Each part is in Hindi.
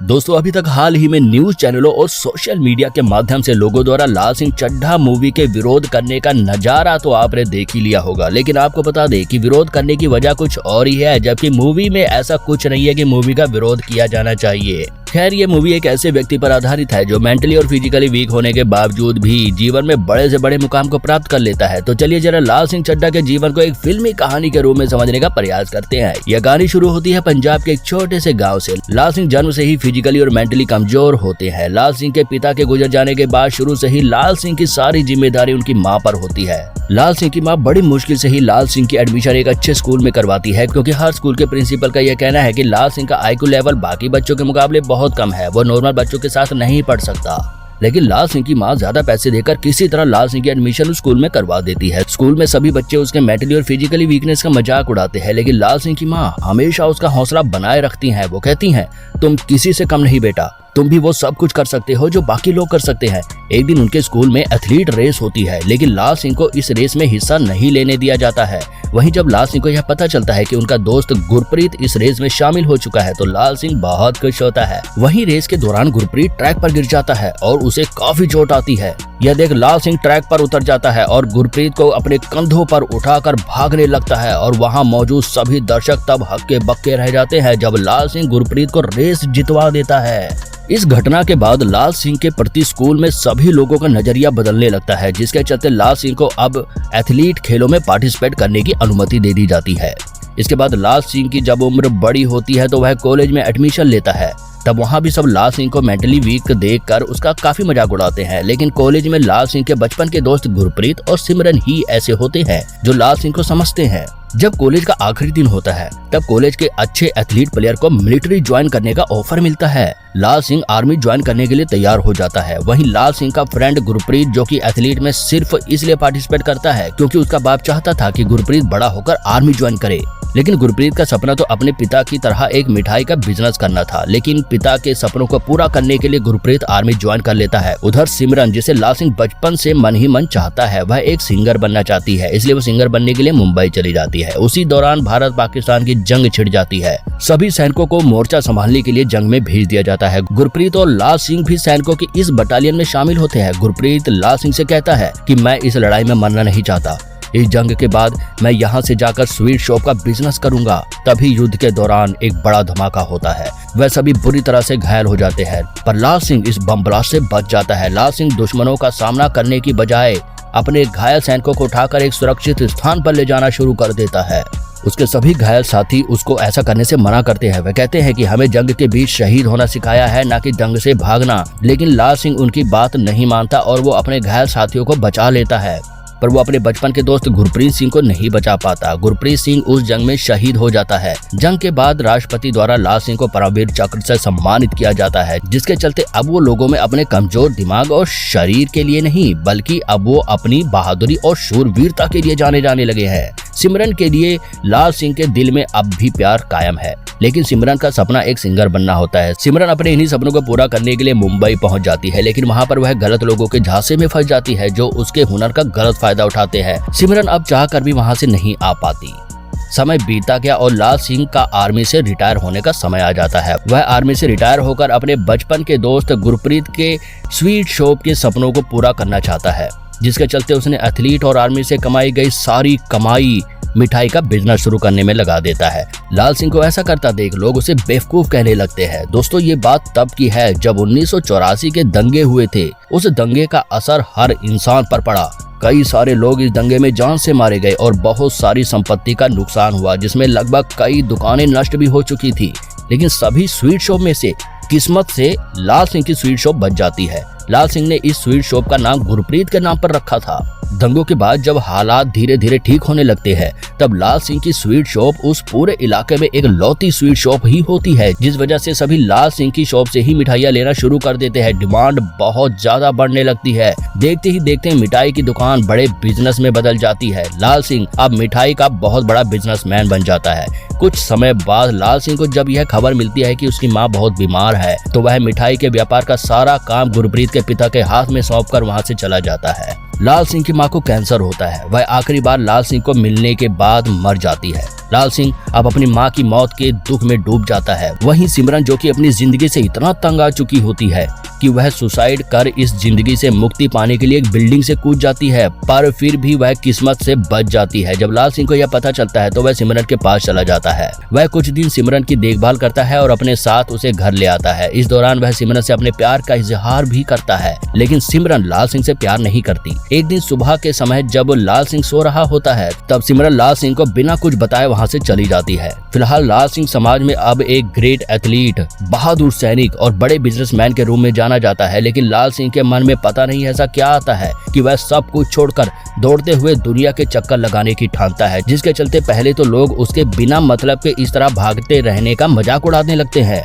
दोस्तों अभी तक हाल ही में न्यूज चैनलों और सोशल मीडिया के माध्यम से लोगों द्वारा लाल सिंह चड्ढा मूवी के विरोध करने का नजारा तो आपने देख ही लिया होगा, लेकिन आपको बता दें कि विरोध करने की वजह कुछ और ही है, जबकि मूवी में ऐसा कुछ नहीं है कि मूवी का विरोध किया जाना चाहिए। खैर ये मूवी एक ऐसे व्यक्ति पर आधारित है जो मेंटली और फिजिकली वीक होने के बावजूद भी जीवन में बड़े से बड़े मुकाम को प्राप्त कर लेता है। तो चलिए जरा लाल सिंह चड्ढा के जीवन को एक फिल्मी कहानी के रूप में समझने का प्रयास करते हैं। यह कहानी शुरू होती है पंजाब के एक छोटे से गाँव से। लाल सिंह जन्म से ही फिजिकली और मेंटली कमजोर होते हैं। लाल सिंह के पिता के गुजर जाने के बाद शुरू से ही लाल सिंह की सारी जिम्मेदारी उनकी माँ पर होती है। लाल सिंह की माँ बड़ी मुश्किल से ही लाल सिंह की एडमिशन एक अच्छे स्कूल में करवाती है, क्योंकि हर स्कूल के प्रिंसिपल का यह कहना है कि लाल सिंह का आईक्यू लेवल बाकी बच्चों के मुकाबले बहुत कम है, वो नॉर्मल बच्चों के साथ नहीं पढ़ सकता। लेकिन लाल सिंह की माँ ज्यादा पैसे देकर किसी तरह लाल सिंह की एडमिशन उस स्कूल में करवा देती है। स्कूल में सभी बच्चे उसके मेंटली और फिजिकली वीकनेस का मजाक उड़ाते हैं, लेकिन लाल सिंह की माँ हमेशा उसका हौसला बनाए रखती हैं। वो कहती हैं, तुम किसी से कम नहीं बेटा, तुम भी वो सब कुछ कर सकते हो जो बाकी लोग कर सकते हैं। एक दिन उनके स्कूल में एथलीट रेस होती है, लेकिन लाल सिंह को इस रेस में हिस्सा नहीं लेने दिया जाता है। वहीं जब लाल सिंह को यह पता चलता है कि उनका दोस्त गुरप्रीत इस रेस में शामिल हो चुका है तो लाल सिंह बहुत खुश होता है। वहीं रेस के दौरान गुरप्रीत ट्रैक पर गिर जाता है और उसे काफी चोट आती है। यह देख लाल सिंह ट्रैक पर उतर जाता है और गुरप्रीत को अपने कंधों पर उठाकर भागने लगता है और वहां मौजूद सभी दर्शक तब हक्के बक्के रह जाते हैं जब लाल सिंह गुरप्रीत को रेस जितवा देता है। इस घटना के बाद लाल सिंह के प्रति स्कूल में सभी लोगों का नजरिया बदलने लगता है, जिसके चलते लाल सिंह को अब एथलीट खेलों में पार्टिसिपेट करने की अनुमति दे दी जाती है। इसके बाद लाल सिंह की जब उम्र बड़ी होती है तो वह कॉलेज में एडमिशन लेता है। तब वहाँ भी सब लाल सिंह को मेंटली वीक देखकर उसका काफी मजाक उड़ाते हैं, लेकिन कॉलेज में लाल सिंह के बचपन के दोस्त गुरप्रीत और सिमरन ही ऐसे होते हैं जो लाल सिंह को समझते हैं। जब कॉलेज का आखिरी दिन होता है तब कॉलेज के अच्छे एथलीट प्लेयर को मिलिट्री ज्वाइन करने का ऑफर मिलता है। लाल सिंह आर्मी ज्वाइन करने के लिए तैयार हो जाता है। वहीं लाल सिंह का फ्रेंड गुरप्रीत, जो कि एथलीट में सिर्फ इसलिए पार्टिसिपेट करता है क्योंकि उसका बाप चाहता था कि गुरप्रीत बड़ा होकर आर्मी ज्वाइन करे। लेकिन गुरप्रीत का सपना तो अपने पिता की तरह एक मिठाई का बिजनेस करना था, लेकिन पिता के सपनों को पूरा करने के लिए गुरप्रीत आर्मी ज्वाइन कर लेता है। उधर सिमरन, जिसे लाल सिंह बचपन से मन ही मन चाहता है, वह एक सिंगर बनना चाहती है, इसलिए वो सिंगर बनने के लिए मुंबई चली जाती है। उसी दौरान भारत पाकिस्तान की जंग छिड़ जाती है। सभी सैनिकों को मोर्चा संभालने के लिए जंग में भेज दिया जाता है। गुरप्रीत और लाल सिंह भी सैनिकों की इस बटालियन में शामिल होते हैं। गुरप्रीत लाल सिंह से कहता है कि मैं इस लड़ाई में मरना नहीं चाहता, इस जंग के बाद मैं यहाँ से जाकर स्वीट शॉप का बिजनेस करूंगा। तभी युद्ध के दौरान एक बड़ा धमाका होता है। वह सभी बुरी तरह से घायल हो जाते हैं, पर लाल सिंह इस बम ब्लास्ट से बच जाता है। लाल सिंह दुश्मनों का सामना करने की बजाय अपने घायल सैनिकों को उठाकर एक सुरक्षित स्थान पर ले जाना शुरू कर देता है। उसके सभी घायल साथी उसको ऐसा करने से मना करते हैं। वह कहते हैं कि हमें जंग के बीच शहीद होना सिखाया है, ना कि जंग से भागना। लेकिन लाल सिंह उनकी बात नहीं मानता और वो अपने घायल साथियों को बचा लेता है, पर वो अपने बचपन के दोस्त गुरप्रीत सिंह को नहीं बचा पाता। गुरप्रीत सिंह उस जंग में शहीद हो जाता है। जंग के बाद राष्ट्रपति द्वारा लाल सिंह को परमवीर चक्र से सम्मानित किया जाता है, जिसके चलते अब वो लोगों में अपने कमजोर दिमाग और शरीर के लिए नहीं, बल्कि अब वो अपनी बहादुरी और शूरवीरता के लिए जाने जाने लगे हैं। सिमरन के लिए लाल सिंह के दिल में अब भी प्यार कायम है, लेकिन सिमरन का सपना एक सिंगर बनना होता है। सिमरन अपने इन्हीं सपनों को पूरा करने के लिए मुंबई पहुंच जाती है, लेकिन वहां पर वह गलत लोगों के झांसे में फंस जाती है जो उसके हुनर का गलत फायदा उठाते हैं। सिमरन अब चाहकर भी वहां से नहीं आ पाती। समय बीतता गया और लाल सिंह का आर्मी से रिटायर होने का समय आ जाता है। वह आर्मी से रिटायर होकर अपने बचपन के दोस्त गुरप्रीत के स्वीट शॉप के सपनों को पूरा करना चाहता है, जिसके चलते उसने एथलीट और आर्मी से कमाई गई सारी कमाई मिठाई का बिजनेस शुरू करने में लगा देता है। लाल सिंह को ऐसा करता देख लोग उसे बेवकूफ कहने लगते हैं। दोस्तों ये बात तब की है जब 1984 के दंगे हुए थे। उस दंगे का असर हर इंसान पर पड़ा। कई सारे लोग इस दंगे में जान से मारे गए और बहुत सारी संपत्ति का नुकसान हुआ, जिसमें लगभग कई दुकानें नष्ट भी हो चुकी थी। लेकिन सभी स्वीट शॉप में से किस्मत से लाल सिंह की स्वीट शॉप बच जाती है। लाल सिंह ने इस स्वीट शॉप का नाम गुरप्रीत के नाम पर रखा था। दंगों के बाद जब हालात धीरे धीरे ठीक होने लगते हैं तब लाल सिंह की स्वीट शॉप उस पूरे इलाके में एक लौती स्वीट शॉप ही होती है, जिस वजह से सभी लाल सिंह की शॉप से ही मिठाइयाँ लेना शुरू कर देते हैं। डिमांड बहुत ज्यादा बढ़ने लगती है। देखते ही देखते मिठाई की दुकान बड़े बिजनेस में बदल जाती है। लाल सिंह अब मिठाई का बहुत बड़ा बिजनेसमैन बन जाता है। कुछ समय बाद लाल सिंह को जब यह खबर मिलती है कि उसकी मां बहुत बीमार है, तो वह मिठाई के व्यापार का सारा काम गुरप्रीत के पिता के हाथ में सौंपकर वहां से चला जाता है। लाल सिंह की मां को कैंसर होता है। वह आखिरी बार लाल सिंह को मिलने के बाद मर जाती है। लाल सिंह अब अपनी मां की मौत के दुख में डूब जाता है। वहीं सिमरन, जो कि अपनी जिंदगी से इतना तंग आ चुकी होती है कि वह सुसाइड कर इस जिंदगी से मुक्ति पाने के लिए एक बिल्डिंग से कूद जाती है, पर फिर भी वह किस्मत से बच जाती है। जब लाल सिंह को यह पता चलता है तो वह सिमरन के पास चला जाता है। वह कुछ दिन सिमरन की देखभाल करता है और अपने साथ उसे घर ले आता है। इस दौरान वह सिमरन से अपने प्यार का इजहार भी करता है, लेकिन सिमरन लाल सिंह से प्यार नहीं करती। एक दिन सुबह के समय जब लाल सिंह सो रहा होता है, तब सिमरन लाल सिंह को बिना कुछ बताए वहां से चली जाती है। फिलहाल लाल सिंह समाज में अब एक ग्रेट एथलीट, बहादुर सैनिक और बड़े बिजनेसमैन के रूप में जाना जाता है, लेकिन लाल सिंह के मन में पता नहीं ऐसा क्या आता है कि वह सब कुछ छोड़कर दौड़ते हुए दुनिया के चक्कर लगाने की ठानता है, जिसके चलते पहले तो लोग उसके बिना मतलब के इस तरह भागते रहने का मजाक उड़ाने लगते हैं,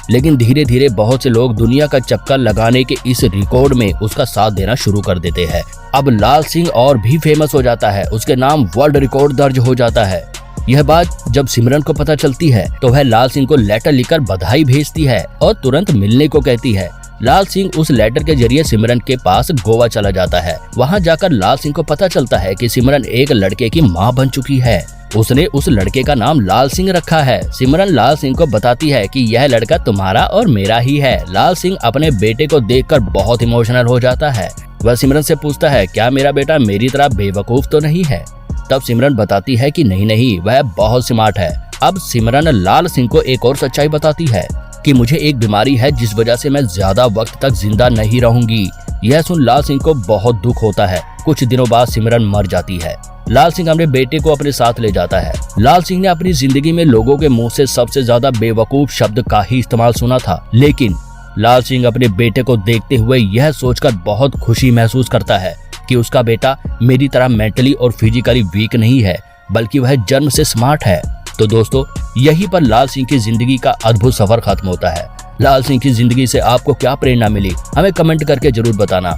लेकिन धीरे धीरे बहुत से लोग दुनिया का चक्कर लगाने के इस रिकॉर्ड में उसका साथ देना शुरू कर देते हैं। अब लाल सिंह और भी फेमस हो जाता है, उसके नाम वर्ल्ड रिकॉर्ड दर्ज हो जाता है। यह बात जब सिमरन को पता चलती है तो वह लाल सिंह को लेटर लिखकर बधाई भेजती है और तुरंत मिलने को कहती है। लाल सिंह उस लेटर के जरिए सिमरन के पास गोवा चला जाता है। वहां जाकर लाल सिंह को पता चलता है कि सिमरन एक लड़के की मां बन चुकी है। उसने उस लड़के का नाम लाल सिंह रखा है। सिमरन लाल सिंह को बताती है कि यह लड़का तुम्हारा और मेरा ही है। लाल सिंह अपने बेटे को देखकर बहुत इमोशनल हो जाता है। वह सिमरन से पूछता है, क्या मेरा बेटा मेरी तरह बेवकूफ तो नहीं है? तब सिमरन बताती है कि नहीं, वह बहुत स्मार्ट है। अब सिमरन लाल सिंह को एक और सच्चाई बताती है कि मुझे एक बीमारी है जिस वजह से मैं ज्यादा वक्त तक जिंदा नहीं रहूंगी। यह सुन लाल सिंह को बहुत दुख होता है। कुछ दिनों बाद सिमरन मर जाती है। लाल सिंह अपने बेटे को अपने साथ ले जाता है। लाल सिंह ने अपनी जिंदगी में लोगों के मुंह से सबसे ज्यादा बेवकूफ शब्द का ही इस्तेमाल सुना था, लेकिन लाल सिंह अपने बेटे को देखते हुए यह सोचकर बहुत खुशी महसूस करता है कि उसका बेटा मेरी तरह मेंटली और फिजिकली वीक नहीं है, बल्कि वह जन्म से स्मार्ट है। तो दोस्तों, यहीं पर लाल सिंह की जिंदगी का अद्भुत सफर खत्म होता है। लाल सिंह की जिंदगी से आपको क्या प्रेरणा मिली, हमें कमेंट करके जरूर बताना।